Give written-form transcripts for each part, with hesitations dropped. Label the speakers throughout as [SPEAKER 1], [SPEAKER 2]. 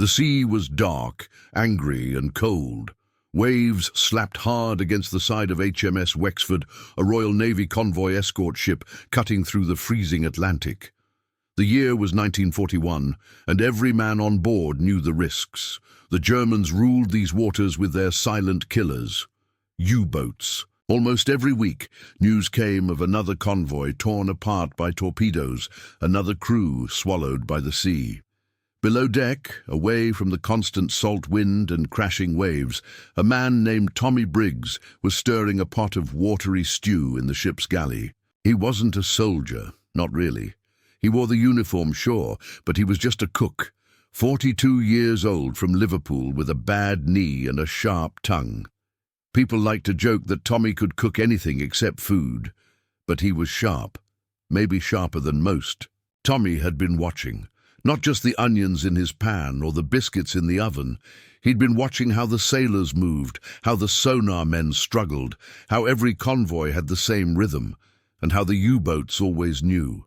[SPEAKER 1] The sea was dark, angry and cold. Waves slapped hard against the side of HMS Wexford, a Royal Navy convoy escort ship cutting through the freezing Atlantic. The year was 1941, and every man on board knew the risks. The Germans ruled these waters with their silent killers, U-boats. Almost every week, news came of another convoy torn apart by torpedoes, another crew swallowed by the sea. Below deck, away from the constant salt wind and crashing waves, a man named Tommy Briggs was stirring a pot of watery stew in the ship's galley. He wasn't a soldier, not really. He wore the uniform, sure, but he was just a cook, 42 years old, from Liverpool, with a bad knee and a sharp tongue. People liked to joke that Tommy could cook anything except food, but he was sharp, maybe sharper than most. Tommy had been watching. Not just the onions in his pan or the biscuits in the oven. He'd been watching how the sailors moved, how the sonar men struggled, how every convoy had the same rhythm, and how the U-boats always knew.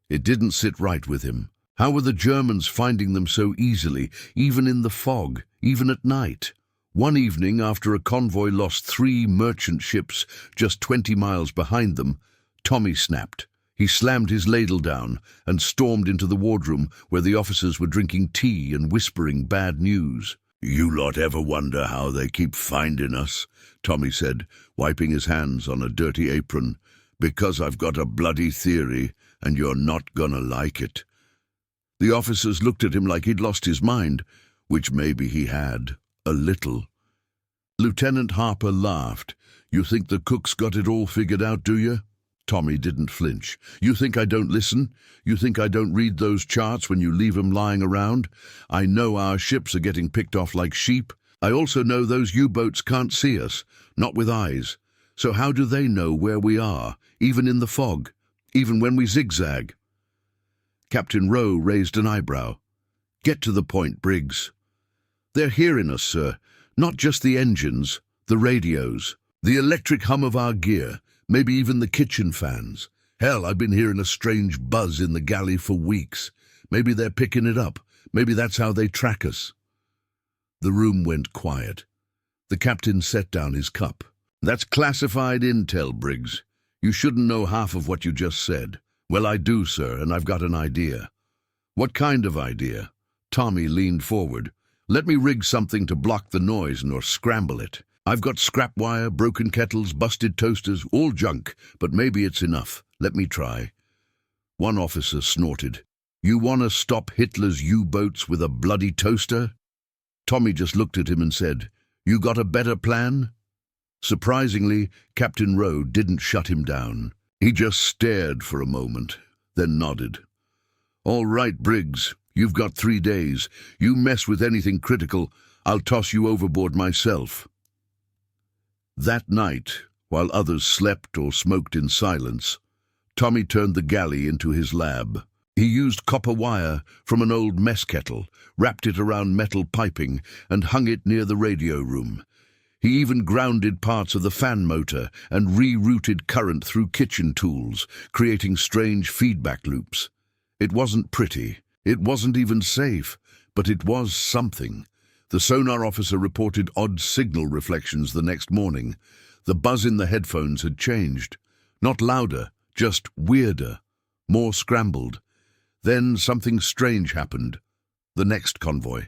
[SPEAKER 1] It didn't sit right with him. How were the Germans finding them so easily, even in the fog, even at night? One evening, after a convoy lost 3 merchant ships just 20 miles behind them, Tommy snapped. He slammed his ladle down and stormed into the wardroom where the officers were drinking tea and whispering bad news. "You lot ever wonder how they keep finding us?" Tommy said, wiping his hands on a dirty apron. "Because I've got a bloody theory, and you're not gonna like it." The officers looked at him like he'd lost his mind, which maybe he had, a little. Lieutenant Harper laughed. "You think the cook's got it all figured out, do you?" Tommy didn't flinch. "You think I don't listen? You think I don't read those charts when you leave 'em lying around? I know our ships are getting picked off like sheep. I also know those U-boats can't see us, not with eyes. So how do they know where we are, even in the fog, even when we zigzag?" Captain Rowe raised an eyebrow. "Get to the point, Briggs." "They're hearing us, sir. Not just the engines, the radios, the electric hum of our gear. Maybe even the kitchen fans. Hell, I've been hearing a strange buzz in the galley for weeks. Maybe they're picking it up. Maybe that's how they track us." The room went quiet. The captain set down his cup. "That's classified intel, Briggs. You shouldn't know half of what you just said." "Well, I do, sir, and I've got an idea." "What kind of idea?" Tommy leaned forward. "Let me rig something to block the noise nor scramble it. I've got scrap wire, broken kettles, busted toasters, all junk, but maybe it's enough. Let me try." One officer snorted. "You want to stop Hitler's U-boats with a bloody toaster?" Tommy just looked at him and said, "You got a better plan?" Surprisingly, Captain Rowe didn't shut him down. He just stared for a moment, then nodded. "All right, Briggs, you've got 3 days. You mess with anything critical, I'll toss you overboard myself." That night, while others slept or smoked in silence, Tommy turned the galley into his lab. He used copper wire from an old mess kettle, wrapped it around metal piping, and hung it near the radio room. He even grounded parts of the fan motor and rerouted current through kitchen tools, creating strange feedback loops. It wasn't pretty, it wasn't even safe, but it was something. The sonar officer reported odd signal reflections the next morning. The buzz in the headphones had changed. Not louder, just weirder, more scrambled. Then something strange happened. The next convoy,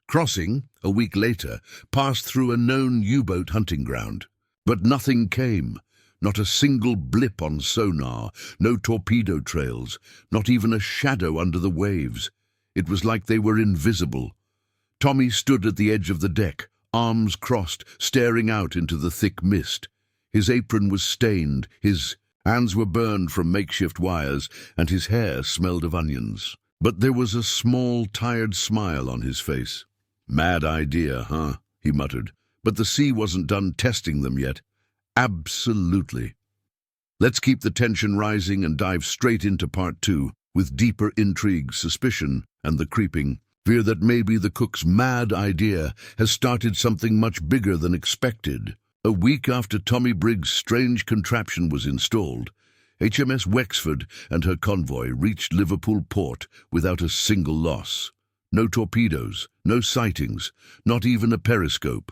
[SPEAKER 1] crossing, a week later, passed through a known U-boat hunting ground. But nothing came. Not a single blip on sonar, no torpedo trails, not even a shadow under the waves. It was like they were invisible. Tommy stood at the edge of the deck, arms crossed, staring out into the thick mist. His apron was stained, his hands were burned from makeshift wires, and his hair smelled of onions. But there was a small, tired smile on his face. "Mad idea, huh?" he muttered. "But the sea wasn't done testing them yet." "Absolutely." Let's keep the tension rising and dive straight into part 2, with deeper intrigue, suspicion, and the creeping fear that maybe the cook's mad idea has started something much bigger than expected. A week after Tommy Briggs' strange contraption was installed, HMS Wexford and her convoy reached Liverpool port without a single loss. No torpedoes, no sightings, not even a periscope.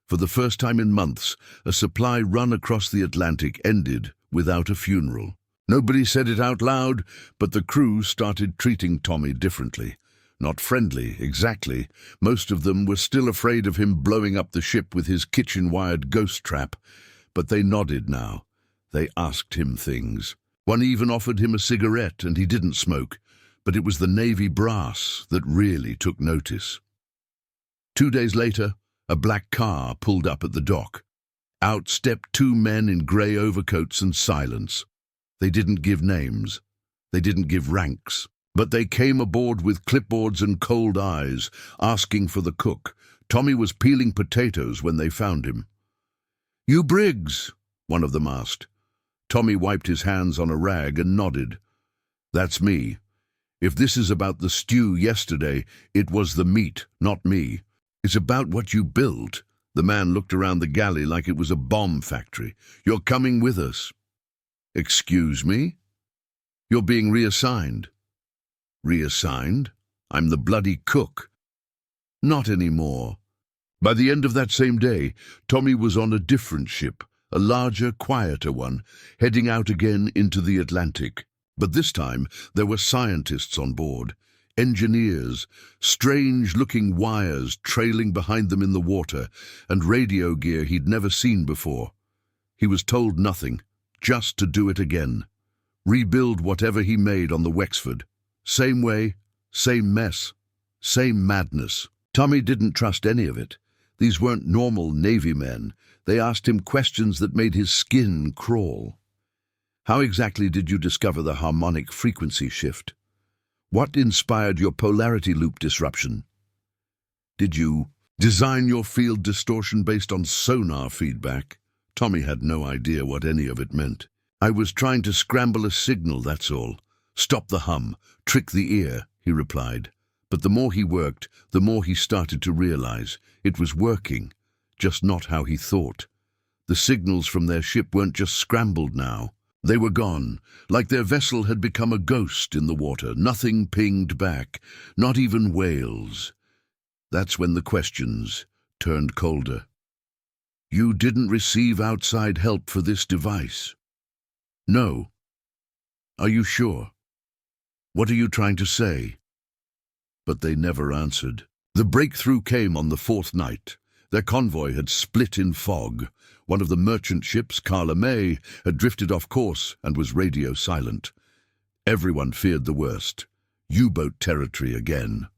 [SPEAKER 1] For the first time in months, a supply run across the Atlantic ended without a funeral. Nobody said it out loud, but the crew started treating Tommy differently. Not friendly, exactly. Most of them were still afraid of him blowing up the ship with his kitchen-wired ghost trap, but they nodded now. They asked him things. One even offered him a cigarette, and he didn't smoke, but it was the Navy brass that really took notice. 2 days later, a black car pulled up at the dock. Out stepped 2 men in grey overcoats and silence. They didn't give names. They didn't give ranks. But they came aboard with clipboards and cold eyes, asking for the cook. Tommy was peeling potatoes when they found him. "You Briggs?" one of them asked. Tommy wiped his hands on a rag and nodded. "That's me. If this is about the stew yesterday, it was the meat, not me. It's about what you built." The man looked around the galley like it was a bomb factory. "You're coming with us." "Excuse me? You're being reassigned." "Reassigned? I'm the bloody cook." "Not anymore." By the end of that same day, Tommy was on a different ship, a larger, quieter one, heading out again into the Atlantic. But this time, there were scientists on board, engineers, strange-looking wires trailing behind them in the water, and radio gear he'd never seen before. He was told nothing, just to do it again. Rebuild whatever he made on the Wexford. Same way, same mess, same madness. Tommy didn't trust any of it. These weren't normal Navy men. They asked him questions that made his skin crawl. "How exactly did you discover the harmonic frequency shift? What inspired your polarity loop disruption? Did you design your field distortion based on sonar feedback?" Tommy had no idea what any of it meant. "I was trying to scramble a signal, that's all. Stop the hum, trick the ear," he replied. But the more he worked, the more he started to realize it was working, just not how he thought. The signals from their ship weren't just scrambled now. They were gone, like their vessel had become a ghost in the water. Nothing pinged back, not even whales. That's when the questions turned colder. "You didn't receive outside help for this device?" "No." "Are you sure? What are you trying to say?" But they never answered. The breakthrough came on the 4th night. Their convoy had split in fog. One of the merchant ships, Carla May, had drifted off course and was radio silent. Everyone feared the worst. U-boat territory again.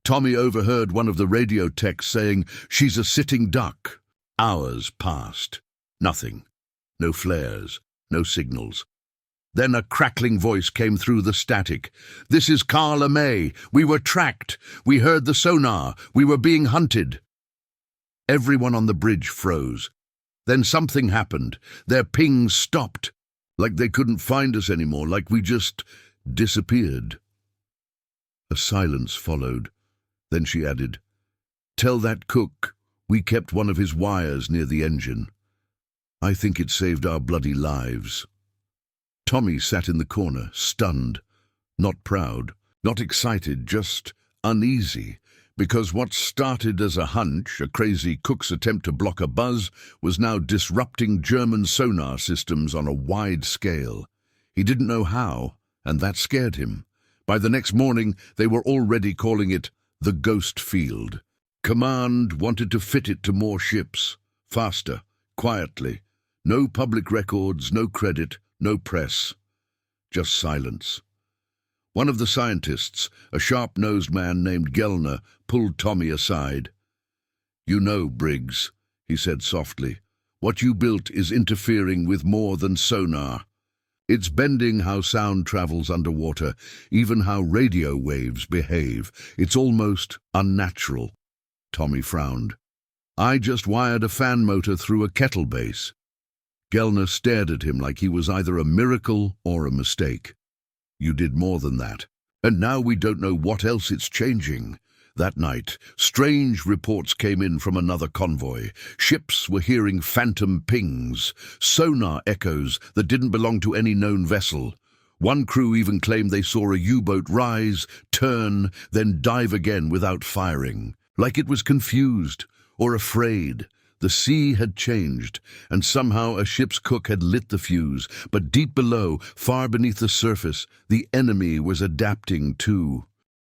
[SPEAKER 1] Tommy overheard one of the radio techs saying, "She's a sitting duck." Hours passed. Nothing. No flares. No signals. Then a crackling voice came through the static. "This is Carla May. We were tracked. We heard the sonar. We were being hunted." Everyone on the bridge froze. Then something happened. Their pings stopped. Like they couldn't find us anymore, like we just disappeared. A silence followed. Then she added, "Tell that cook we kept one of his wires near the engine. I think it saved our bloody lives." Tommy sat in the corner, stunned, not proud, not excited, just uneasy, because what started as a hunch, a crazy cook's attempt to block a buzz, was now disrupting German sonar systems on a wide scale. He didn't know how, and that scared him. By the next morning, they were already calling it the Ghost Field. Command wanted to fit it to more ships, faster, quietly. No public records, no credit, no press. Just silence. One of the scientists, a sharp-nosed man named Gellner, pulled Tommy aside. "You know, Briggs," he said softly, "what you built is interfering with more than sonar. It's bending how sound travels underwater, even how radio waves behave. It's almost unnatural." Tommy frowned. "I just wired a fan motor through a kettle base." Gellner stared at him like he was either a miracle or a mistake. "You did more than that. And now we don't know what else it's changing." That night, strange reports came in from another convoy. Ships were hearing phantom pings, sonar echoes that didn't belong to any known vessel. One crew even claimed they saw a U-boat rise, turn, then dive again without firing, like it was confused or afraid. The sea had changed, and somehow a ship's cook had lit the fuse, but deep below, far beneath the surface, the enemy was adapting too.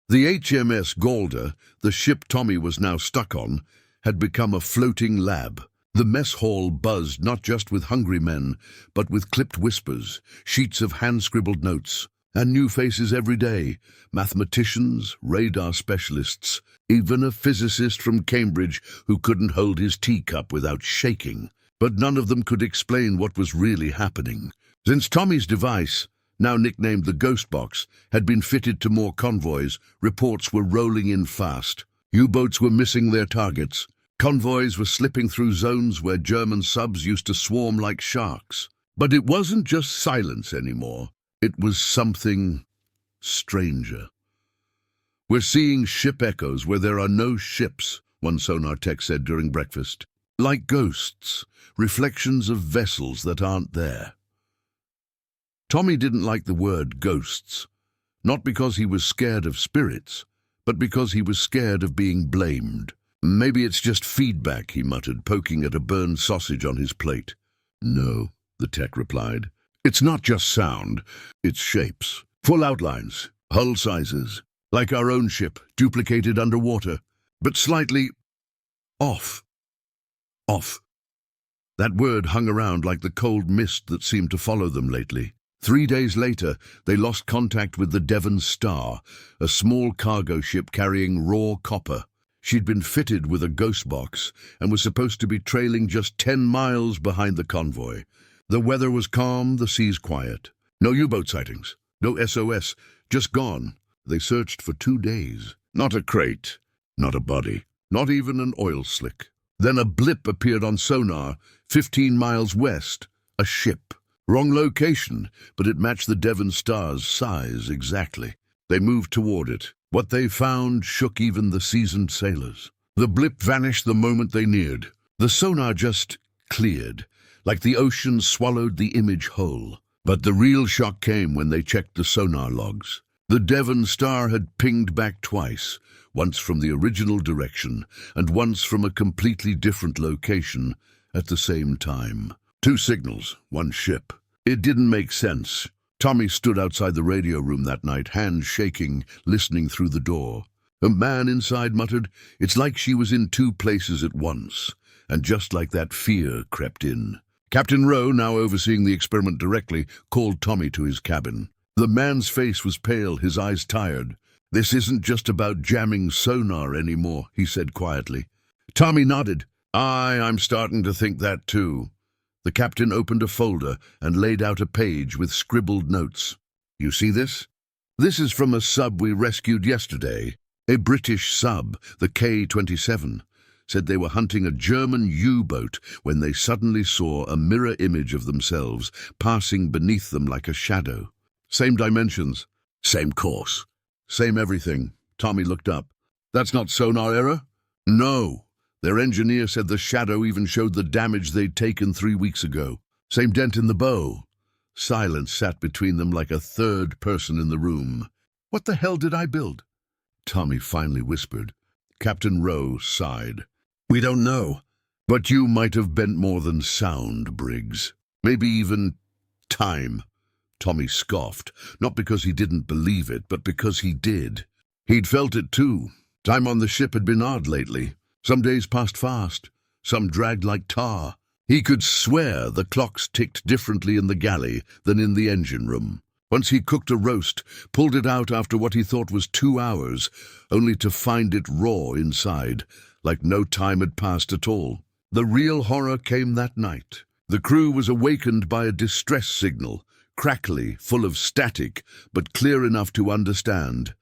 [SPEAKER 1] The HMS Galder, the ship Tommy was now stuck on, had become a floating lab. The mess hall buzzed not just with hungry men, but with clipped whispers, sheets of hand-scribbled notes, and new faces every day, mathematicians, radar specialists, even a physicist from Cambridge who couldn't hold his teacup without shaking. But none of them could explain what was really happening. Since Tommy's device, now nicknamed the Ghost Box, had been fitted to more convoys, reports were rolling in fast. U-boats were missing their targets. Convoys were slipping through zones where German subs used to swarm like sharks. But it wasn't just silence anymore. It was something stranger. "We're seeing ship echoes where there are no ships," one sonar tech said during breakfast. "Like ghosts, reflections of vessels that aren't there." Tommy didn't like the word ghosts, not because he was scared of spirits, but because he was scared of being blamed. "Maybe it's just feedback," he muttered, poking at a burned sausage on his plate. "No," the tech replied. "It's not just sound, it's shapes. Full outlines, hull sizes, like our own ship, duplicated underwater, but slightly off. Off." That word hung around like the cold mist that seemed to follow them lately. 3 days later, they lost contact with the Devon Star, a small cargo ship carrying raw copper. She'd been fitted with a ghost box and was supposed to be trailing just 10 miles behind the convoy. The weather was calm, the seas quiet. No U-boat sightings, no SOS, just gone. They searched for 2 days. Not a crate, not a body, not even an oil slick. Then a blip appeared on sonar, 15 miles west, a ship. Wrong location, but it matched the Devon Star's size exactly. They moved toward it. What they found shook even the seasoned sailors. The blip vanished the moment they neared. The sonar just cleared, like the ocean swallowed the image whole. But the real shock came when they checked the sonar logs. The Devon Star had pinged back twice, once from the original direction and once from a completely different location at the same time. 2 signals, 1 ship. It didn't make sense. Tommy stood outside the radio room that night, hands shaking, listening through the door. A man inside muttered, "It's like she was in 2 places at once." And just like that, fear crept in. Captain Rowe, now overseeing the experiment directly, called Tommy to his cabin. The man's face was pale, his eyes tired. "This isn't just about jamming sonar anymore," he said quietly. Tommy nodded. I'm starting to think that too." The captain opened a folder and laid out a page with scribbled notes. "You see this? This is from a sub we rescued yesterday. A British sub, the K-27, said they were hunting a German U-boat when they suddenly saw a mirror image of themselves passing beneath them like a shadow. Same dimensions, same course, same everything." Tommy looked up. "That's not sonar error?" "No. Their engineer said the shadow even showed the damage they'd taken 3 weeks ago. Same dent in the bow." Silence sat between them like a third person in the room. "What the hell did I build?" Tommy finally whispered. Captain Rowe sighed. "We don't know. But you might have bent more than sound, Briggs. Maybe even time." Tommy scoffed, not because he didn't believe it, but because he did. He'd felt it too. Time on the ship had been odd lately. Some days passed fast, some dragged like tar. He could swear the clocks ticked differently in the galley than in the engine room. Once he cooked a roast, pulled it out after what he thought was 2 hours, only to find it raw inside, like no time had passed at all. The real horror came that night. The crew was awakened by a distress signal, crackly, full of static, but clear enough to understand.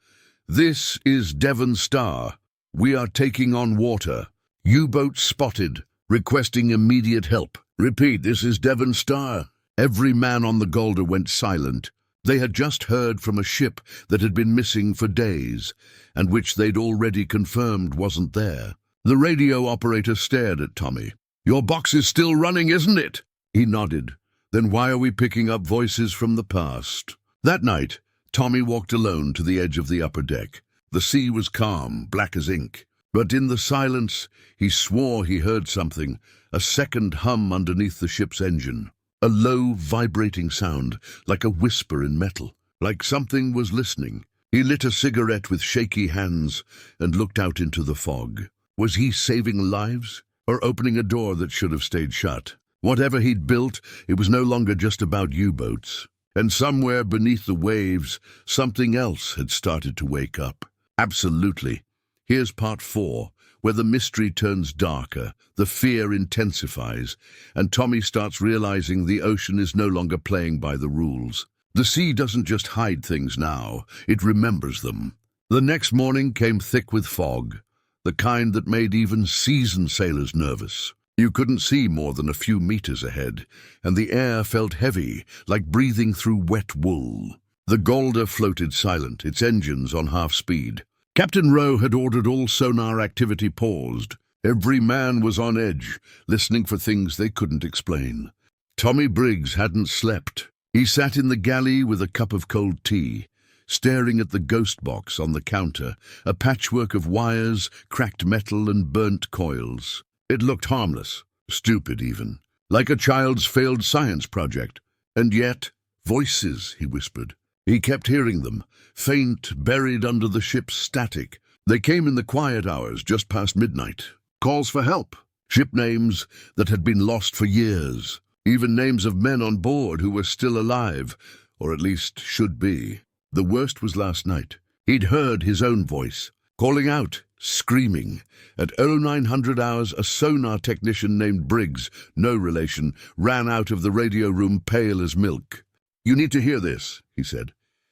[SPEAKER 1] "This is Devon Star. We are taking on water. U-boat spotted, requesting immediate help. Repeat, this is Devon Star." Every man on the Galder went silent. They had just heard from a ship that had been missing for days, and which they'd already confirmed wasn't there. The radio operator stared at Tommy. "Your box is still running, isn't it?" He nodded. "Then why are we picking up voices from the past?" That night, Tommy walked alone to the edge of the upper deck. The sea was calm, black as ink. But in the silence, he swore he heard something, a second hum underneath the ship's engine. A low, vibrating sound, like a whisper in metal, like something was listening. He lit a cigarette with shaky hands and looked out into the fog. Was he saving lives, or opening a door that should have stayed shut? Whatever he'd built, it was no longer just about U-boats. And somewhere beneath the waves, something else had started to wake up. Absolutely. Here's part 4, where the mystery turns darker, the fear intensifies, and Tommy starts realizing the ocean is no longer playing by the rules. The sea doesn't just hide things now, it remembers them. The next morning came thick with fog, the kind that made even seasoned sailors nervous. You couldn't see more than a few meters ahead, and the air felt heavy, like breathing through wet wool. The Golda floated silent, its engines on half speed. Captain Rowe had ordered all sonar activity paused. Every man was on edge, listening for things they couldn't explain. Tommy Briggs hadn't slept. He sat in the galley with a cup of cold tea, staring at the ghost box on the counter, a patchwork of wires, cracked metal and burnt coils. It looked harmless, stupid even, like a child's failed science project. And yet, voices, he whispered. He kept hearing them, faint, buried under the ship's static. They came in the quiet hours, just past midnight. Calls for help. Ship names that had been lost for years. Even names of men on board who were still alive, or at least should be. The worst was last night. He'd heard his own voice, calling out, screaming. At 0900 hours, a sonar technician named Briggs, no relation, ran out of the radio room pale as milk. "You need to hear this," he said.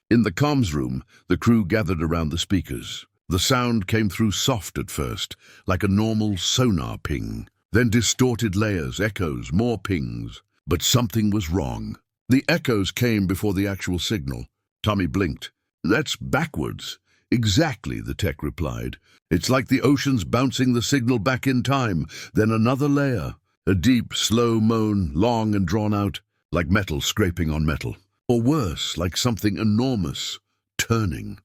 [SPEAKER 1] In the comms room, the crew gathered around the speakers. The sound came through soft at first, like a normal sonar ping. Then distorted layers, echoes, more pings. But something was wrong. The echoes came before the actual signal. Tommy blinked. "That's backwards." "Exactly," the tech replied. "It's like the ocean's bouncing the signal back in time, then another layer. A deep, slow moan, long and drawn out, like metal scraping on metal. Or worse, like something enormous, turning."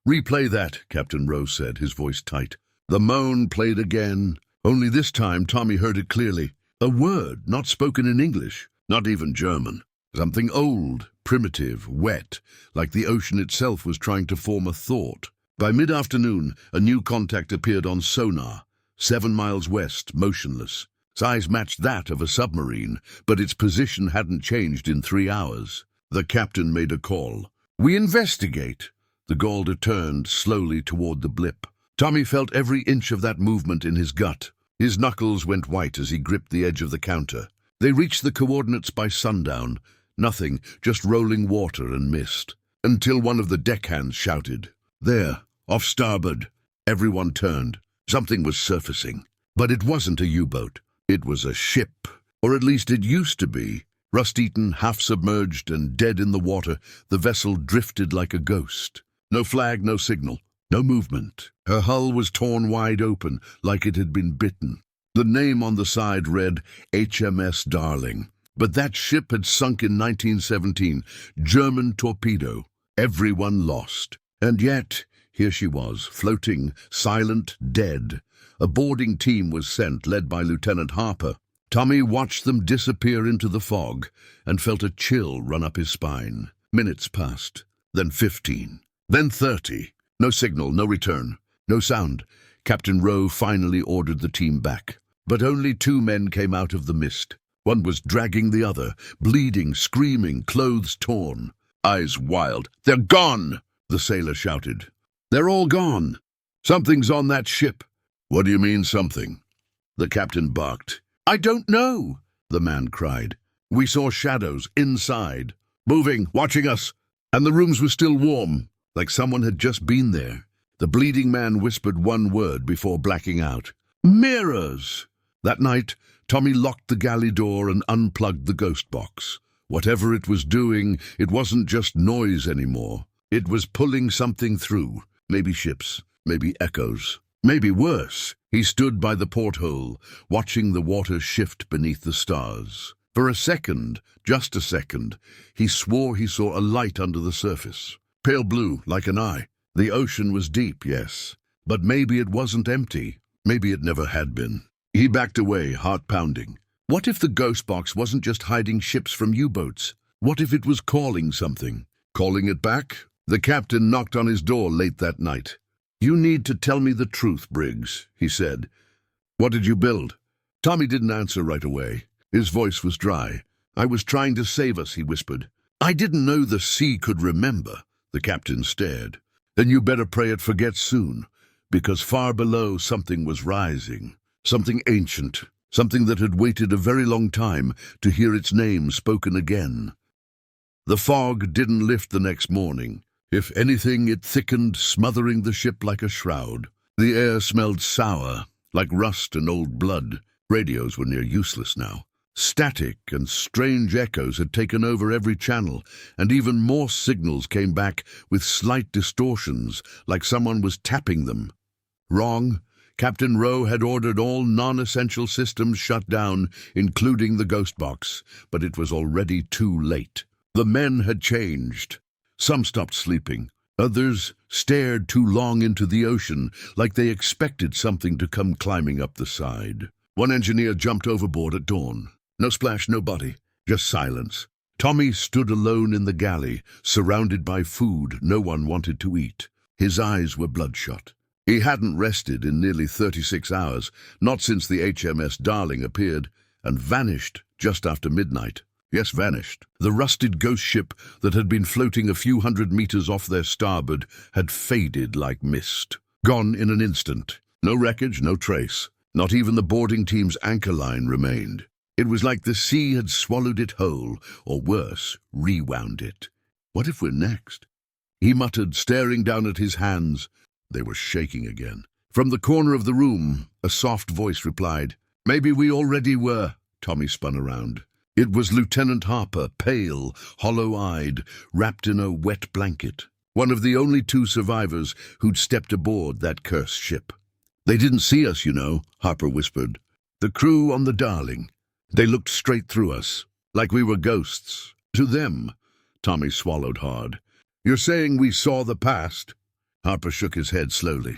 [SPEAKER 1] "Replay that," Captain Rowe said, his voice tight. The moan played again, only this time Tommy heard it clearly. A word not spoken in English, not even German. Something old, primitive, wet, like the ocean itself was trying to form a thought. By mid-afternoon, a new contact appeared on sonar, 7 miles west, motionless. Size matched that of a submarine, but its position hadn't changed in 3 hours. The captain made a call. "We investigate." The Golda turned slowly toward the blip. Tommy felt every inch of that movement in his gut. His knuckles went white as he gripped the edge of the counter. They reached the coordinates by sundown. Nothing, just rolling water and mist. Until one of the deckhands shouted, "There, off starboard." Everyone turned. Something was surfacing. But it wasn't a U-boat. It was a ship. Or at least it used to be. Rust-eaten, half-submerged, and dead in the water, the vessel drifted like a ghost. No flag, no signal, no movement. Her hull was torn wide open, like it had been bitten. The name on the side read HMS Darling. But that ship had sunk in 1917, German torpedo. Everyone lost. And yet, here she was, floating, silent, dead. A boarding team was sent, led by Lieutenant Harper. Tommy watched them disappear into the fog and felt a chill run up his spine. Minutes passed, then 15, then 30. No signal, no return, no sound. Captain Rowe finally ordered the team back. But only 2 men came out of the mist. One was dragging the other, bleeding, screaming, clothes torn. Eyes wild. "They're gone!" the sailor shouted. "They're all gone. Something's on that ship." "What do you mean, something?" The captain barked. "I don't know," the man cried. "We saw shadows inside, moving, watching us, and the rooms were still warm, like someone had just been there." The bleeding man whispered one word before blacking out. "Mirrors!" That night, Tommy locked the galley door and unplugged the ghost box. Whatever it was doing, it wasn't just noise anymore. It was pulling something through. Maybe ships, maybe echoes. Maybe worse. He stood by the porthole, watching the water shift beneath the stars. For a second, just a second, he swore he saw a light under the surface. Pale blue, like an eye. The ocean was deep, yes. But maybe it wasn't empty. Maybe it never had been. He backed away, heart pounding. What if the ghost box wasn't just hiding ships from U-boats? What if it was calling something? Calling it back? The captain knocked on his door late that night. "You need to tell me the truth, Briggs," he said. "What did you build?" Tommy didn't answer right away. His voice was dry. "I was trying to save us," he whispered. "I didn't know the sea could remember." The captain stared. "Then you better pray it forgets soon, because far below something was rising. Something ancient, something that had waited a very long time to hear its name spoken again." The fog didn't lift the next morning. If anything, it thickened, smothering the ship like a shroud. The air smelled sour, like rust and old blood. Radios were near useless now. Static and strange echoes had taken over every channel, and even more signals came back with slight distortions, like someone was tapping them. Wrong. Captain Rowe had ordered all non-essential systems shut down, including the ghost box, but it was already too late. The men had changed. Some stopped sleeping. Others stared too long into the ocean, like they expected something to come climbing up the side. One engineer jumped overboard at dawn. No splash, no body, just silence. Tommy stood alone in the galley, surrounded by food no one wanted to eat. His eyes were bloodshot. He hadn't rested in nearly 36 hours, not since the HMS Darling appeared, and vanished just after midnight. Yes, vanished. The rusted ghost ship that had been floating a few hundred meters off their starboard had faded like mist. Gone in an instant. No wreckage, no trace. Not even the boarding team's anchor line remained. It was like the sea had swallowed it whole, or worse, rewound it. What if we're next? He muttered, staring down at his hands. They were shaking again. From the corner of the room, a soft voice replied. "Maybe we already were." Tommy spun around. It was Lieutenant Harper, pale, hollow-eyed, wrapped in a wet blanket. One of the only two survivors who'd stepped aboard that cursed ship. "They didn't see us, you know," Harper whispered. "The crew on the Darling. They looked straight through us, like we were ghosts. To them." Tommy swallowed hard. "You're saying we saw the past?" Harper shook his head slowly.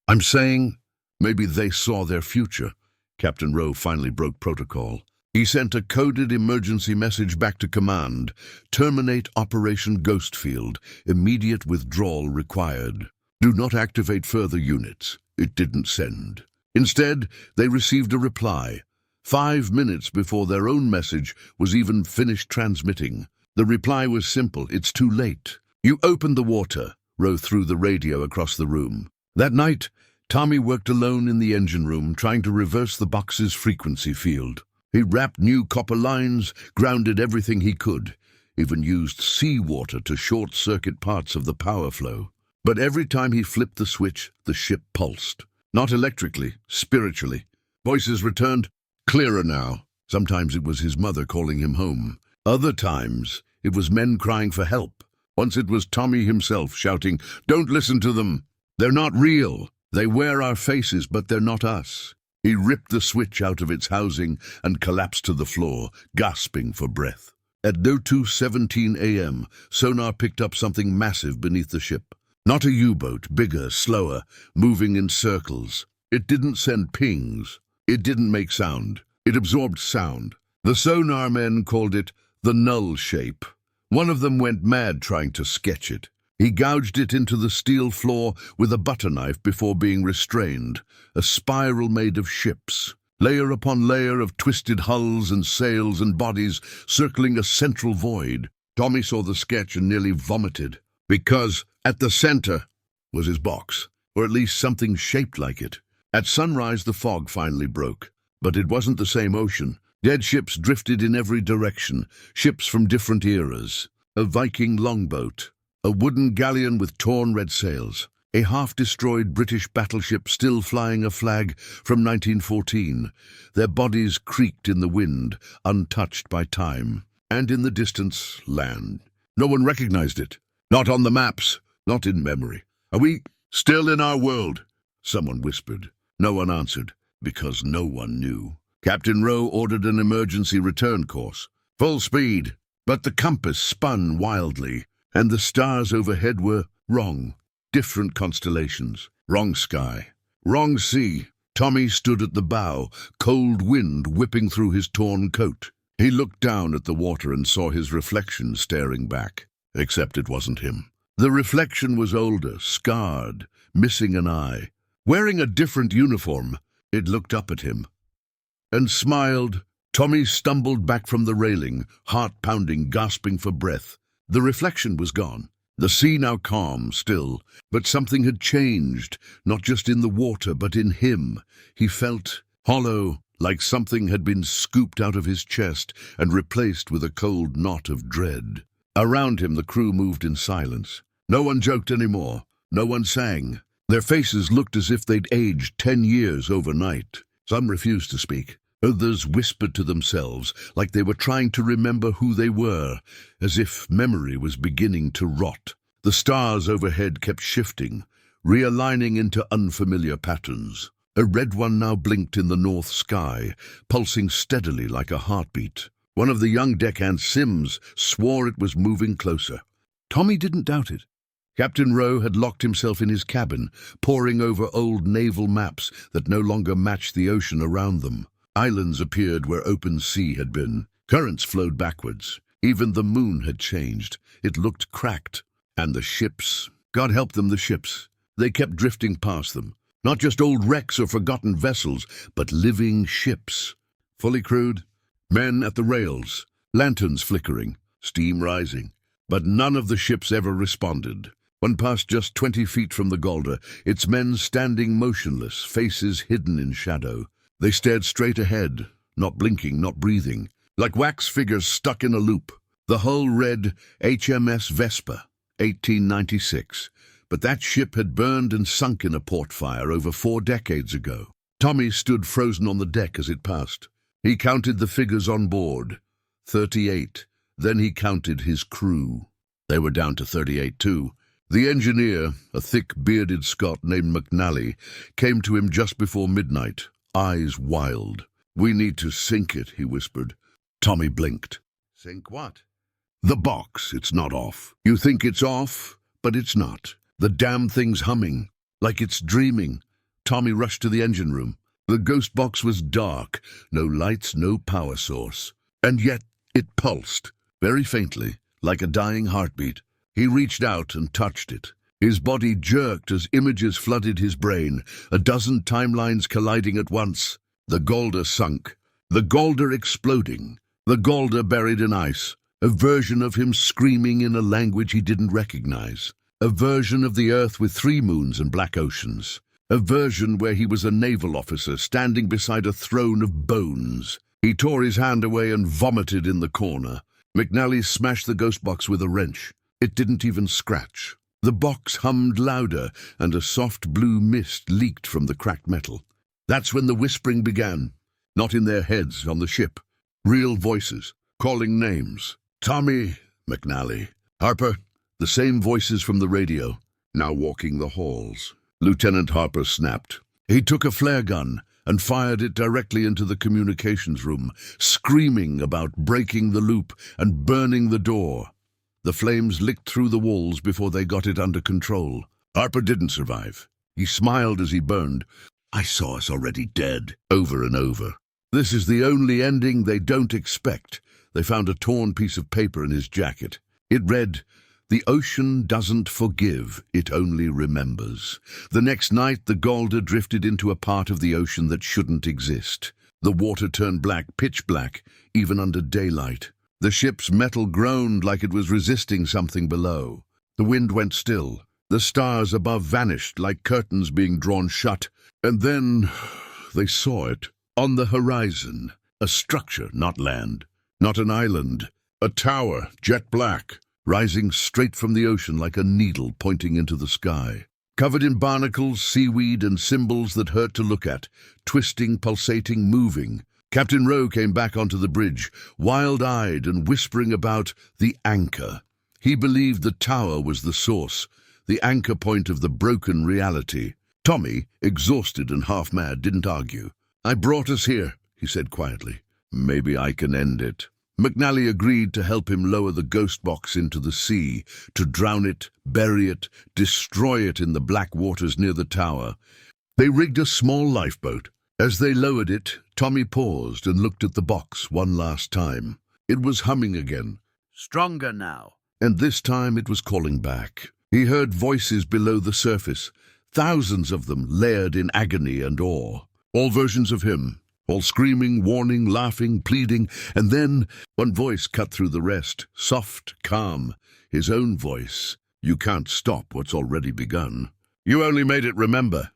[SPEAKER 1] "I'm saying maybe they saw their future." Captain Rowe finally broke protocol. He sent a coded emergency message back to command. "Terminate Operation Ghostfield. Immediate withdrawal required. Do not activate further units." It didn't send. Instead, they received a reply. 5 minutes before their own message was even finished transmitting. The reply was simple. "It's too late. You opened the water," Rowe threw the radio across the room. That night, Tommy worked alone in the engine room, trying to reverse the box's frequency field. He wrapped new copper lines, grounded everything he could, even used seawater to short-circuit parts of the power flow. But every time he flipped the switch, the ship pulsed. Not electrically, spiritually. Voices returned, clearer now. Sometimes it was his mother calling him home. Other times, it was men crying for help. Once it was Tommy himself shouting, "Don't listen to them. They're not real. They wear our faces, but they're not us." He ripped the switch out of its housing and collapsed to the floor, gasping for breath. At 02:17 a.m., sonar picked up something massive beneath the ship. Not a U-boat, bigger, slower, moving in circles. It didn't send pings. It didn't make sound. It absorbed sound. The sonar men called it the null shape. One of them went mad trying to sketch it. He gouged it into the steel floor with a butter knife before being restrained, a spiral made of ships, layer upon layer of twisted hulls and sails and bodies circling a central void. Tommy saw the sketch and nearly vomited, because at the center was his box, or at least something shaped like it. At sunrise, the fog finally broke, but it wasn't the same ocean. Dead ships drifted in every direction, ships from different eras. A Viking longboat, a wooden galleon with torn red sails, a half-destroyed British battleship still flying a flag from 1914. Their bodies creaked in the wind, untouched by time. And in the distance, land. No one recognized it. Not on the maps, not in memory. "Are we still in our world?" Someone whispered. No one answered, because no one knew. Captain Rowe ordered an emergency return course. Full speed, but the compass spun wildly, and the stars overhead were wrong. Different constellations, wrong sky, wrong sea. Tommy stood at the bow, cold wind whipping through his torn coat. He looked down at the water and saw his reflection staring back, except it wasn't him. The reflection was older, scarred, missing an eye. Wearing a different uniform, it looked up at him and smiled. Tommy stumbled back from the railing, heart pounding, gasping for breath. The reflection was gone. The sea now calm, still, but something had changed, not just in the water, but in him. He felt hollow, like something had been scooped out of his chest and replaced with a cold knot of dread. Around him, the crew moved in silence. No one joked anymore. No one sang. Their faces looked as if they'd aged 10 years overnight. Some refused to speak. Others whispered to themselves, like they were trying to remember who they were, as if memory was beginning to rot. The stars overhead kept shifting, realigning into unfamiliar patterns. A red one now blinked in the north sky, pulsing steadily like a heartbeat. One of the young deckhands, Sims, swore it was moving closer. Tommy didn't doubt it. Captain Rowe had locked himself in his cabin, poring over old naval maps that no longer matched the ocean around them. Islands appeared where open sea had been. Currents flowed backwards. Even the moon had changed. It looked cracked. And the ships, God help them, the ships. They kept drifting past them. Not just old wrecks or forgotten vessels, but living ships. Fully crewed, men at the rails, lanterns flickering, steam rising. But none of the ships ever responded. One passed just 20 feet from the Golda, its men standing motionless, faces hidden in shadow. They stared straight ahead, not blinking, not breathing, like wax figures stuck in a loop. The hull read HMS Vespa, 1896, but that ship had burned and sunk in a port fire over 4 decades ago. Tommy stood frozen on the deck as it passed. He counted the figures on board, 38. Then he counted his crew. They were down to 38 too. The engineer, a thick, bearded Scot named McNally, came to him just before midnight, eyes wild. "We need to sink it," he whispered. Tommy blinked. "Sink what?" "The box. It's not off. You think it's off, but it's not. The damn thing's humming, like it's dreaming." Tommy rushed to the engine room. The ghost box was dark, no lights, no power source. And yet it pulsed, very faintly, like a dying heartbeat. He reached out and touched it. His body jerked as images flooded his brain, a dozen timelines colliding at once. The Golda sunk, the Golda exploding, the Golda buried in ice, a version of him screaming in a language he didn't recognize, a version of the Earth with 3 moons and black oceans, a version where he was a naval officer standing beside a throne of bones. He tore his hand away and vomited in the corner. McNally smashed the ghost box with a wrench. It didn't even scratch. The box hummed louder, and a soft blue mist leaked from the cracked metal. That's when the whispering began. Not in their heads, on the ship. Real voices, calling names. "Tommy," McNally. "Harper," the same voices from the radio, now walking the halls. Lieutenant Harper snapped. He took a flare gun and fired it directly into the communications room, screaming about breaking the loop and burning the door. The flames licked through the walls before they got it under control. Harper didn't survive. He smiled as he burned. "I saw us already dead," over and over. This is the only ending they don't expect. They found a torn piece of paper in his jacket. It read, "The ocean doesn't forgive, it only remembers." The next night, the Golda drifted into a part of the ocean that shouldn't exist. The water turned black, pitch black, even under daylight. The ship's metal groaned like it was resisting something below. The wind went still. The stars above vanished like curtains being drawn shut. And then they saw it. On the horizon, a structure, not land, not an island, a tower, jet black, rising straight from the ocean like a needle pointing into the sky. Covered in barnacles, seaweed, and symbols that hurt to look at, twisting, pulsating, moving. Captain Rowe came back onto the bridge, wild-eyed and whispering about the anchor. He believed the tower was the source, the anchor point of the broken reality. Tommy, exhausted and half-mad, didn't argue. "I brought us here," he said quietly. "Maybe I can end it." McNally agreed to help him lower the ghost box into the sea, to drown it, bury it, destroy it in the black waters near the tower. They rigged a small lifeboat. As they lowered it, Tommy paused and looked at the box one last time. It was humming again.
[SPEAKER 2] Stronger now.
[SPEAKER 1] And this time it was calling back. He heard voices below the surface, thousands of them layered in agony and awe. All versions of him, all screaming, warning, laughing, pleading, and then one voice cut through the rest, soft, calm, his own voice. "You can't stop what's already begun. You only made it remember."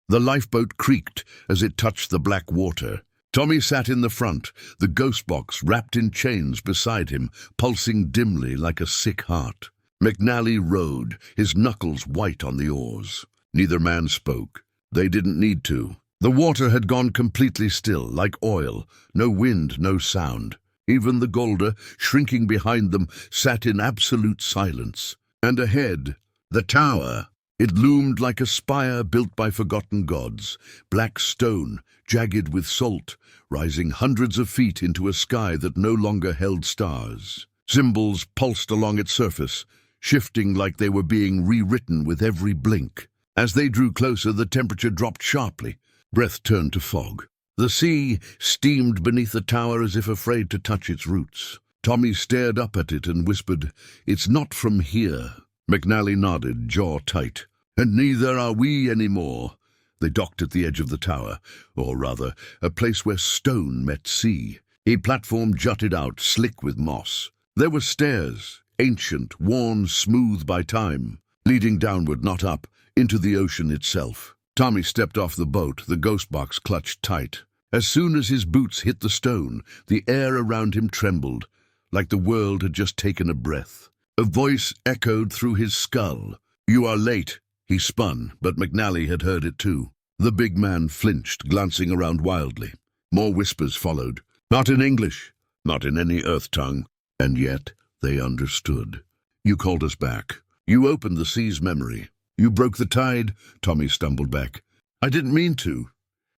[SPEAKER 1] The lifeboat creaked as it touched the black water. Tommy sat in the front, the ghost box wrapped in chains beside him, pulsing dimly like a sick heart. McNally rowed, his knuckles white on the oars. Neither man spoke. They didn't need to. The water had gone completely still, like oil. No wind, no sound. Even the Golda, shrinking behind them, sat in absolute silence. And ahead, the tower. It loomed like a spire built by forgotten gods, black stone, jagged with salt, rising hundreds of feet into a sky that no longer held stars. Symbols pulsed along its surface, shifting like they were being rewritten with every blink. As they drew closer, the temperature dropped sharply. Breath turned to fog. The sea steamed beneath the tower as if afraid to touch its roots. Tommy stared up at it and whispered, "It's not from here." McNally nodded, jaw tight. "And neither are we anymore." They docked at the edge of the tower, or rather, a place where stone met sea. A platform jutted out, slick with moss. There were stairs, ancient, worn smooth by time, leading downward, not up, into the ocean itself. Tommy stepped off the boat, the ghost box clutched tight. As soon as his boots hit the stone, the air around him trembled, like the world had just taken a breath. A voice echoed through his skull. "You are late." He spun, but McNally had heard it too. The big man flinched, glancing around wildly. More whispers followed. Not in English, not in any earth tongue, and yet they understood. "You called us back. You opened the sea's memory. You broke the tide." Tommy stumbled back. "I didn't mean to.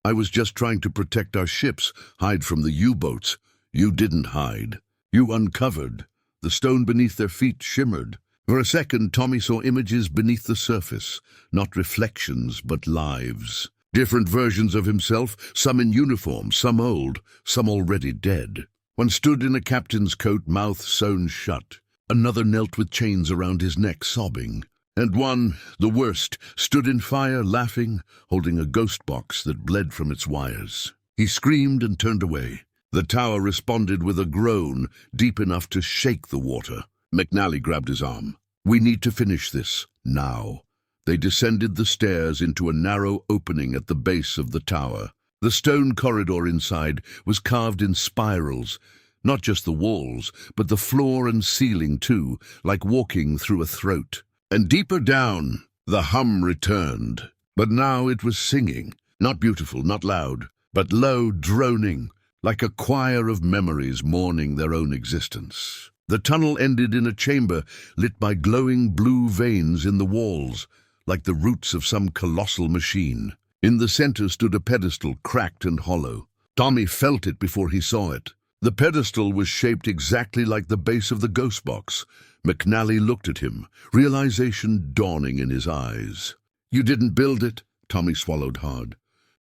[SPEAKER 1] I was just trying to protect our ships, hide from the U-boats. You didn't hide. You uncovered." The stone beneath their feet shimmered. For a second, Tommy saw images beneath the surface, not reflections, but lives. Different versions of himself, some in uniform, some old, some already dead. One stood in a captain's coat, mouth sewn shut. Another knelt with chains around his neck, sobbing. And one, the worst, stood in fire, laughing, holding a ghost box that bled from its wires. He screamed and turned away. The tower responded with a groan, deep enough to shake the water. McNally grabbed his arm. "We need to finish this, now." They descended the stairs into a narrow opening at the base of the tower. The stone corridor inside was carved in spirals, not just the walls, but the floor and ceiling too, like walking through a throat. And deeper down, the hum returned. But now it was singing, not beautiful, not loud, but low, droning, like a choir of memories mourning their own existence. The tunnel ended in a chamber lit by glowing blue veins in the walls, like the roots of some colossal machine. In the center stood a pedestal, cracked and hollow. Tommy felt it before he saw it. The pedestal was shaped exactly like the base of the ghost box. McNally looked at him, realization dawning in his eyes. "You didn't build it?" Tommy swallowed hard.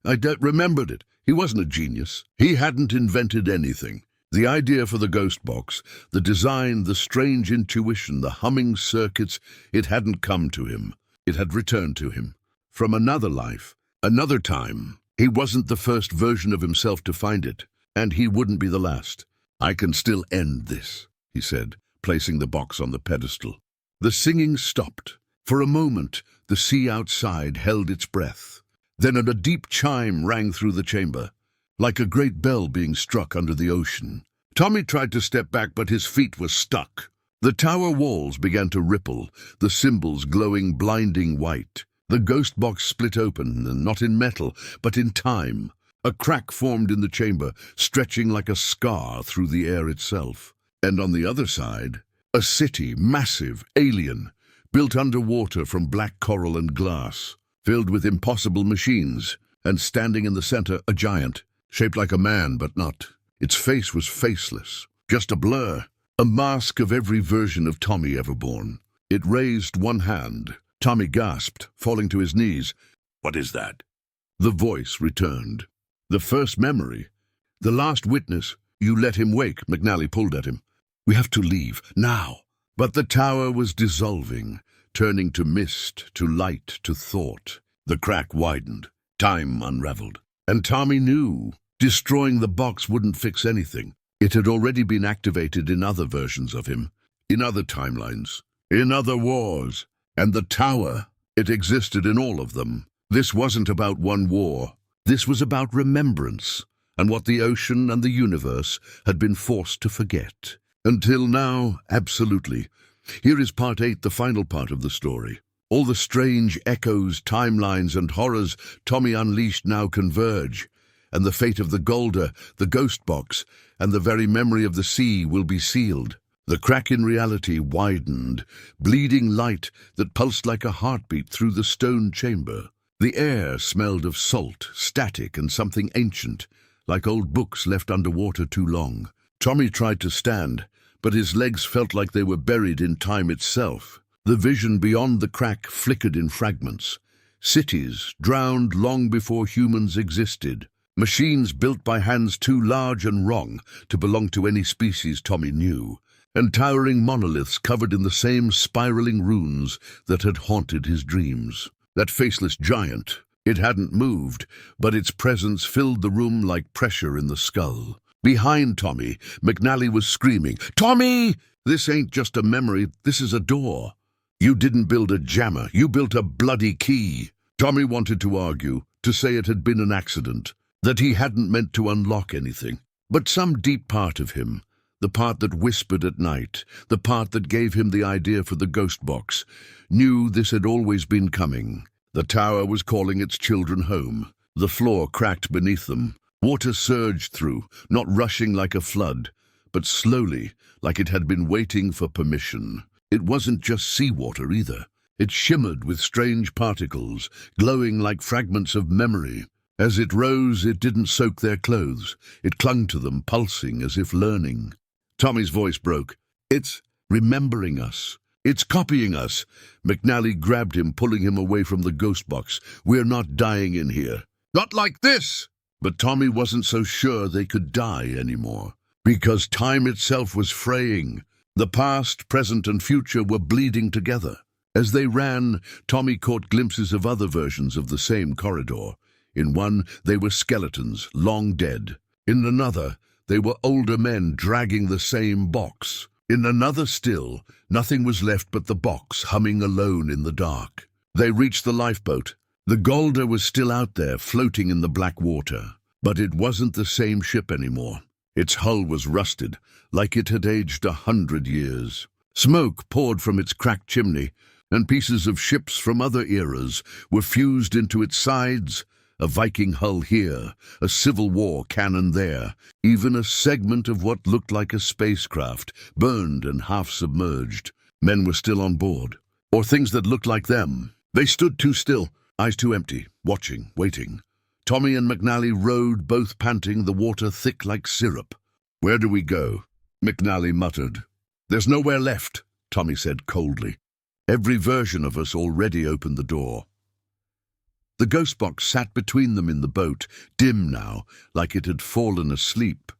[SPEAKER 1] "I remembered it. He wasn't a genius. He hadn't invented anything. The idea for the ghost box, the design, the strange intuition, the humming circuits, it hadn't come to him. It had returned to him. From another life, another time. He wasn't the first version of himself to find it, and he wouldn't be the last. "I can still end this," he said, placing the box on the pedestal. The singing stopped. For a moment, the sea outside held its breath. Then a deep chime rang through the chamber, like a great bell being struck under the ocean. Tommy tried to step back, but his feet were stuck. The tower walls began to ripple, the symbols glowing blinding white. The ghost box split open, and not in metal, but in time. A crack formed in the chamber, stretching like a scar through the air itself. And on the other side, a city, massive, alien, built underwater from black coral and glass, filled with impossible machines, and standing in the center, a giant, shaped like a man, but not. Its face was faceless, just a blur, a mask of every version of Tommy ever born. It raised one hand. Tommy gasped, falling to his knees. "What is that?" The voice returned. "The first memory. The last witness. You let him wake." McNally pulled at him. "We have to leave, now." But the tower was dissolving, turning to mist, to light, to thought. The crack widened. Time unraveled. And Tommy knew. Destroying the box wouldn't fix anything. It had already been activated in other versions of him, in other timelines, in other wars. And the tower, it existed in all of them. This wasn't about one war. This was about remembrance, and what the ocean and the universe had been forced to forget. Until now, absolutely. Here is part 8, the final part of the story. All the strange echoes, timelines, and horrors Tommy unleashed now converge, and the fate of the Golder, the ghost box, and the very memory of the sea will be sealed. The crack in reality widened, bleeding light that pulsed like a heartbeat through the stone chamber. The air smelled of salt, static, and something ancient, like old books left underwater too long. Tommy tried to stand, but his legs felt like they were buried in time itself. The vision beyond the crack flickered in fragments. Cities drowned long before humans existed. Machines built by hands too large and wrong to belong to any species Tommy knew. And towering monoliths covered in the same spiraling runes that had haunted his dreams. That faceless giant, it hadn't moved, but its presence filled the room like pressure in the skull. Behind Tommy, McNally was screaming, "Tommy! This ain't just a memory, this is a door. You didn't build a jammer, you built a bloody key." Tommy wanted to argue, to say it had been an accident, that he hadn't meant to unlock anything. But some deep part of him, the part that whispered at night, the part that gave him the idea for the ghost box, knew this had always been coming. The tower was calling its children home. The floor cracked beneath them. Water surged through, not rushing like a flood, but slowly, like it had been waiting for permission. It wasn't just seawater either. It shimmered with strange particles, glowing like fragments of memory. As it rose, it didn't soak their clothes. It clung to them, pulsing as if learning. Tommy's voice broke. "It's remembering us. It's copying us." McNally grabbed him, pulling him away from the ghost box. "We're not dying in here. Not like this!" But Tommy wasn't so sure they could die anymore, because time itself was fraying. The past, present, and future were bleeding together. As they ran, Tommy caught glimpses of other versions of the same corridor. In one, they were skeletons, long dead. In another, they were older men dragging the same box. In another still, nothing was left but the box humming alone in the dark. They reached the lifeboat. The Golder was still out there, floating in the black water. But it wasn't the same ship anymore. Its hull was rusted, like it had aged 100 years. Smoke poured from its cracked chimney, and pieces of ships from other eras were fused into its sides. A Viking hull here, a Civil War cannon there, even a segment of what looked like a spacecraft, burned and half-submerged. Men were still on board, or things that looked like them. They stood too still, eyes too empty, watching, waiting. Tommy and McNally rowed, both panting, the water thick like syrup. "Where do we go?" McNally muttered. "There's nowhere left," Tommy said coldly. "Every version of us already opened the door." The ghost box sat between them in the boat, dim now, like it had fallen asleep.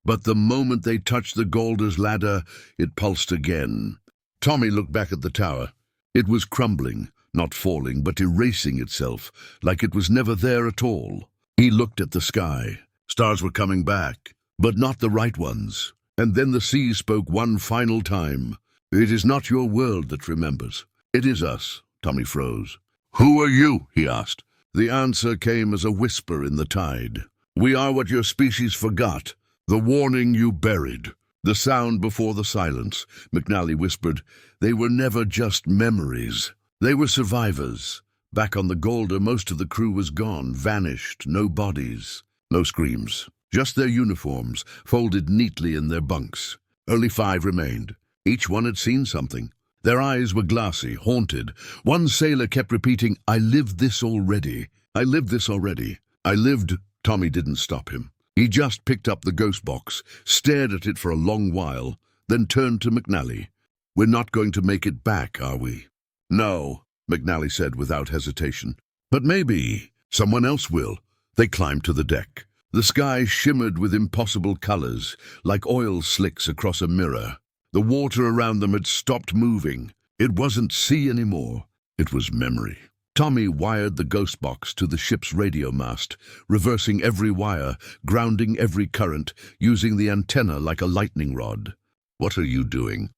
[SPEAKER 1] But the moment they touched the Golder's ladder, it pulsed again. Tommy looked back at the tower. It was crumbling, not falling, but erasing itself, like it was never there at all. He looked at the sky. Stars were coming back, but not the right ones. And then the sea spoke one final time. "It is not your world that remembers. It is us." Tommy froze. "Who are you?" he asked. The answer came as a whisper in the tide. "We are what your species forgot, the warning you buried." The sound before the silence, McNally whispered. They were never just memories. They were survivors. Back on the Golder, most of the crew was gone, vanished, no bodies, no screams. Just their uniforms, folded neatly in their bunks. Only 5 remained. Each one had seen something. Their eyes were glassy, haunted. One sailor kept repeating, "I lived this already. I lived this already. I lived Tommy didn't stop him. He just picked up the ghost box, stared at it for a long while, then turned to McNally. "We're not going to make it back, are we?" "No," McNally said without hesitation. "But maybe someone else will." They climbed to the deck. The sky shimmered with impossible colors, like oil slicks across a mirror. The water around them had stopped moving. It wasn't sea anymore. It was memory. Tommy wired the ghost box to the ship's radio mast, reversing every wire, grounding every current, using the antenna like a lightning rod. "What are you doing?"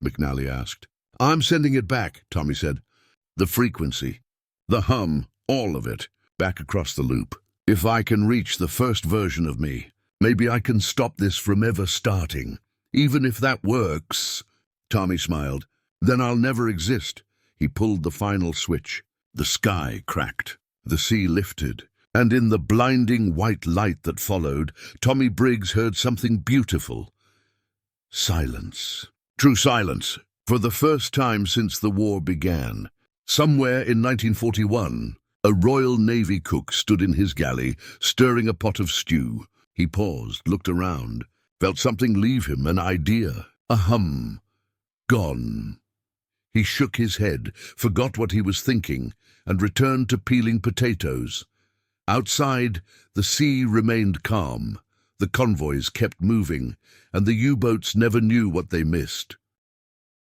[SPEAKER 1] McNally asked. "I'm sending it back," Tommy said. "The frequency, the hum, all of it, back across the loop. If I can reach the first version of me, maybe I can stop this from ever starting. Even if that works," Tommy smiled, "then I'll never exist." He pulled the final switch. The sky cracked, the sea lifted, and in the blinding white light that followed, Tommy Briggs heard something beautiful. Silence. True silence, for the first time since the war began. Somewhere in 1941, a Royal Navy cook stood in his galley, stirring a pot of stew. He paused, looked around, felt something leave him, an idea, a hum. Gone. He shook his head, forgot what he was thinking, and returned to peeling potatoes. Outside, the sea remained calm. The convoys kept moving, and the U-boats never knew what they missed.